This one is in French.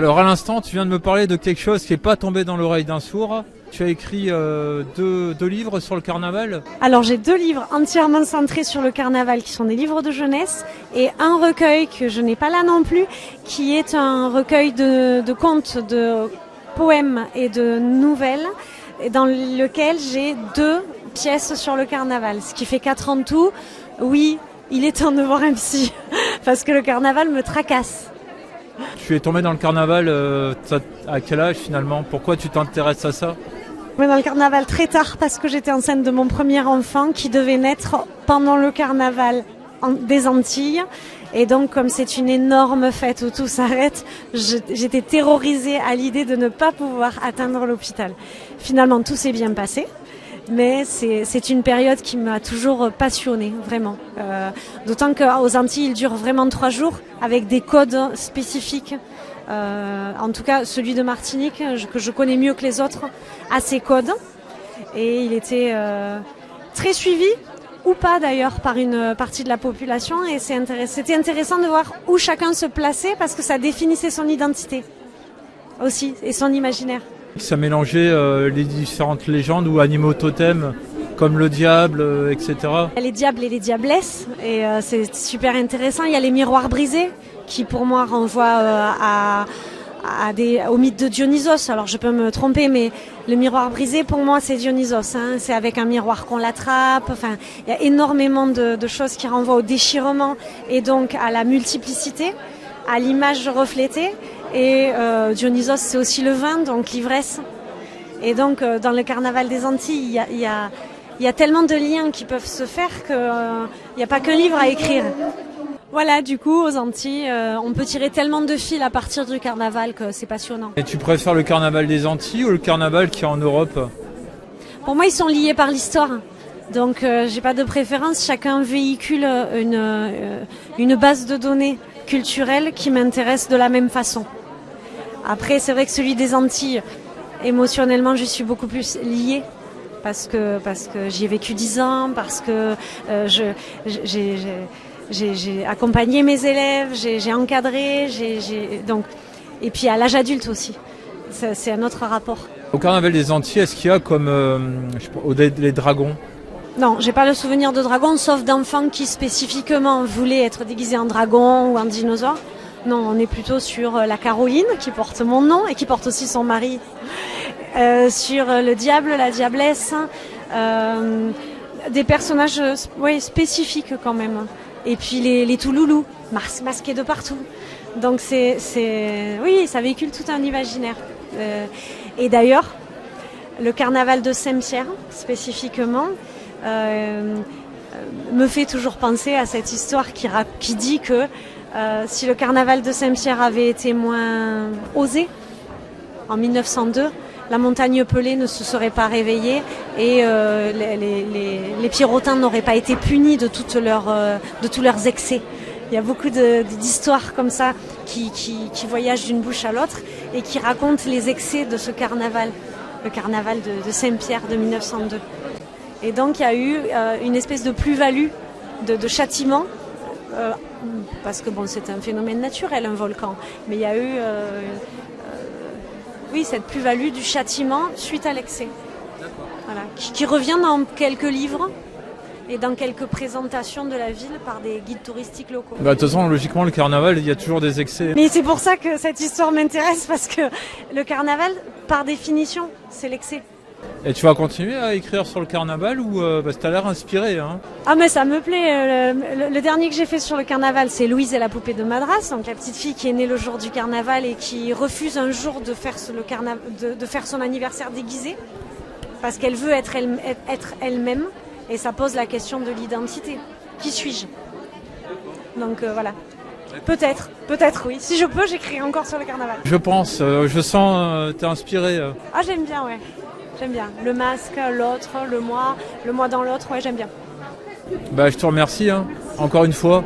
Alors à l'instant, tu viens de me parler de quelque chose qui n'est pas tombé dans l'oreille d'un sourd. Tu as écrit deux livres sur le carnaval. Alors j'ai 2 livres entièrement centrés sur le carnaval qui sont des livres de jeunesse et un recueil que je n'ai pas là non plus qui est un recueil de contes, de poèmes et de nouvelles dans lequel j'ai 2 pièces sur le carnaval, ce qui fait 4 en tout. Oui, il est temps de voir un psy parce que le carnaval me tracasse. Tu es tombé dans le carnaval à quel âge finalement? Pourquoi tu t'intéresses à ça? Mais dans le carnaval très tard parce que j'étais enceinte de mon premier enfant qui devait naître pendant le carnaval des Antilles. Et donc comme c'est une énorme fête où tout s'arrête, j'étais terrorisée à l'idée de ne pas pouvoir atteindre l'hôpital. Finalement tout s'est bien passé. Mais c'est une période qui m'a toujours passionnée, vraiment. D'autant qu'aux Antilles, il dure vraiment 3 jours avec des codes spécifiques. En tout cas, celui de Martinique, que je connais mieux que les autres, a ses codes. Et il était très suivi, ou pas d'ailleurs, par une partie de la population. Et c'était intéressant de voir où chacun se plaçait parce que ça définissait son identité aussi et son imaginaire. Ça mélangeait les différentes légendes ou animaux totems comme le diable, etc. Il y a les diables et les diablesses et c'est super intéressant. Il y a les miroirs brisés qui pour moi renvoient au mythe de Dionysos. Alors je peux me tromper mais le miroir brisé pour moi c'est Dionysos. C'est avec un miroir qu'on l'attrape. Enfin, il y a énormément de choses qui renvoient au déchirement et donc à la multiplicité, à l'image reflétée. Et Dionysos, c'est aussi le vin, donc l'ivresse. Et donc, dans le carnaval des Antilles, il y a tellement de liens qui peuvent se faire qu'il n'y a pas qu'un livre à écrire. Voilà, du coup, aux Antilles, on peut tirer tellement de fils à partir du carnaval que c'est passionnant. Et tu préfères le carnaval des Antilles ou le carnaval qui est en Europe? Pour moi, ils sont liés par l'histoire. Donc, j'ai pas de préférence. Chacun véhicule une base de données culturelle qui m'intéresse de la même façon. Après, c'est vrai que celui des Antilles, émotionnellement, je suis beaucoup plus liée parce que j'y ai vécu 10 ans, parce que j'ai accompagné mes élèves, j'ai encadré, donc et puis à l'âge adulte aussi. C'est un autre rapport. Au carnaval des Antilles, est-ce qu'il y a comme les dragons? Non, j'ai pas le souvenir de dragons, sauf d'enfants qui spécifiquement voulaient être déguisés en dragon ou en dinosaure. Non, on est plutôt sur la Caroline, qui porte mon nom et qui porte aussi son mari. Sur le diable, la diablesse, des personnages spécifiques quand même. Et puis les Touloulous, masqués de partout. Donc oui, ça véhicule tout un imaginaire. Et d'ailleurs, le carnaval de Saint-Pierre, spécifiquement, me fait toujours penser à cette histoire qui dit que si le carnaval de Saint-Pierre avait été moins osé, en 1902, la montagne Pelée ne se serait pas réveillée et les Pierrotins n'auraient pas été punis de tous leurs excès. Il y a beaucoup d'histoires comme ça qui voyagent d'une bouche à l'autre et qui racontent les excès de ce carnaval, le carnaval de Saint-Pierre de 1902. Et donc il y a eu une espèce de plus-value, de châtiment, parce que bon, c'est un phénomène naturel, un volcan, mais il y a eu cette plus-value du châtiment suite à l'excès. Voilà, qui revient dans quelques livres et dans quelques présentations de la ville par des guides touristiques locaux. De toute façon, logiquement, le carnaval, il y a toujours des excès. Mais c'est pour ça que cette histoire m'intéresse, parce que le carnaval, par définition, c'est l'excès. Et tu vas continuer à écrire sur le carnaval ou parce que tu as l'air inspiré, hein? Ah mais ça me plaît. Le dernier que j'ai fait sur le carnaval, c'est Louise et la poupée de Madras, donc la petite fille qui est née le jour du carnaval et qui refuse un jour de faire de faire son anniversaire déguisé parce qu'elle veut être elle-même et ça pose la question de l'identité. Qui suis-je? Donc voilà. Peut-être oui. Si je peux, j'écris encore sur le carnaval. Je pense, je sens, t'es inspiré. Ah j'aime bien, ouais. J'aime bien. Le masque, l'autre, le moi dans l'autre, ouais, j'aime bien. Je te remercie, hein, encore une fois.